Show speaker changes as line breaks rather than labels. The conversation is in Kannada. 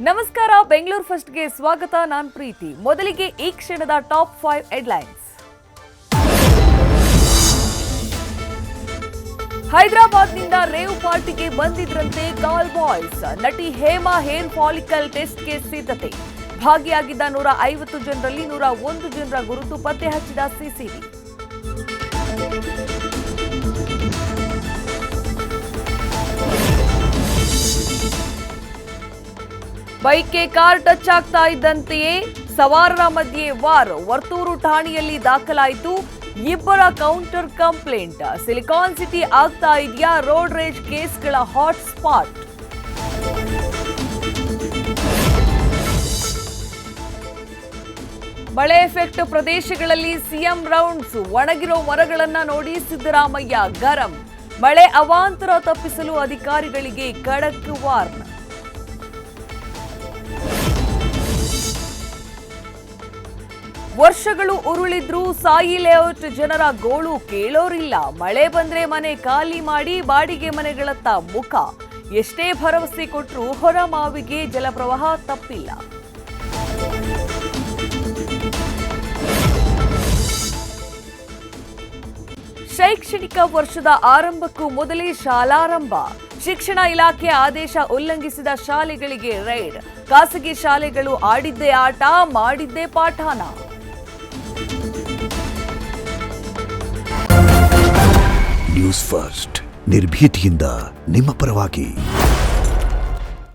ನಮಸ್ಕಾರ, ಬೆಂಗಳೂರು ಫಸ್ಟ್ಗೆ ಸ್ವಾಗತ. ನಾನು ಪ್ರೀತಿ. ಮೊದಲಿಗೆ ಈ ಕ್ಷಣದ ಟಾಪ್ 5 ಹೆಡ್ಲೈನ್ಸ್. ಹೈದರಾಬಾದ್ನಿಂದ ರೇವ್ ಪಾರ್ಟಿಗೆ ಬಂದಿದ್ರಂತೆ ಕಾಲ್ ಬಾಯ್ಸ್. ನಟಿ ಹೇಮಾ ಹೇರ್ ಫಾಲಿಕಲ್ ಟೆಸ್ಟ್ಗೆ ಸಿದ್ಧತೆ. ಭಾಗಿಯಾಗಿದ್ದ 150 ಜನರಲ್ಲಿ 101 ಜನರ ಗುರುತು ಪತ್ತೆ ಹಚ್ಚಿದ ಸಿಸಿಬಿ. ಬೈಕ್ಗೆ ಕಾರ್ ಟಚ್ ಆಗ್ತಾ ಇದ್ದಂತೆಯೇ ಸವಾರರ ಮಧ್ಯೆ ವಾರ್. ವರ್ತೂರು ಠಾಣೆಯಲ್ಲಿ ದಾಖಲಾಯಿತು ಇಬ್ಬರ ಕೌಂಟರ್ ಕಂಪ್ಲೇಂಟ್. ಸಿಲಿಕಾನ್ ಸಿಟಿ ಆಗ್ತಾ ಇದೆಯಾ ರೋಡ್ ರೇಜ್ ಕೇಸ್ಗಳ ಹಾಟ್ ಸ್ಪಾಟ್. ಮಳೆ ಎಫೆಕ್ಟ್ ಪ್ರದೇಶಗಳಲ್ಲಿ ಸಿಎಂ ರೌಂಡ್ಸ್. ಒಣಗಿರೋ ಮರಗಳನ್ನ ನೋಡಿ ಸಿದ್ದರಾಮಯ್ಯ ಗರಂ. ಮಳೆ ಅವಾಂತರ ತಪ್ಪಿಸಲು ಅಧಿಕಾರಿಗಳಿಗೆ ಖಡಕ್ ವಾರ್ನ್. ವರ್ಷಗಳು ಉರುಳಿದ್ರೂ ಸಾಯಿ ಲೇಔಟ್ ಜನರ ಗೋಳು ಕೇಳೋರಿಲ್ಲ. ಮಳೆ ಬಂದ್ರೆ ಮನೆ ಖಾಲಿ ಮಾಡಿ ಬಾಡಿಗೆ ಮನೆಗಳತ್ತ ಮುಖ. ಎಷ್ಟೇ ಭರವಸೆ ಕೊಟ್ಟರೂ ಹೊರಮಾವಿಗೆ ಜಲಪ್ರವಾಹ ತಪ್ಪಿಲ್ಲ. ಶೈಕ್ಷಣಿಕ ವರ್ಷದ ಆರಂಭಕ್ಕೂ ಮೊದಲೇ ಶಾಲಾರಂಭ. ಶಿಕ್ಷಣ ಇಲಾಖೆ ಆದೇಶ ಉಲ್ಲಂಘಿಸಿದ ಶಾಲೆಗಳಿಗೆ ರೈಡ್. ಖಾಸಗಿ ಶಾಲೆಗಳು ಆಡಿದ್ದೇ ಆಟ, ಮಾಡಿದ್ದೇ ಪಾಠಾನ.
ನ್ಯೂಸ್ ಫಸ್ಟ್, ನಿರ್ಭೀತಿಯಿಂದ ನಿಮ್ಮ ಪರವಾಗಿ.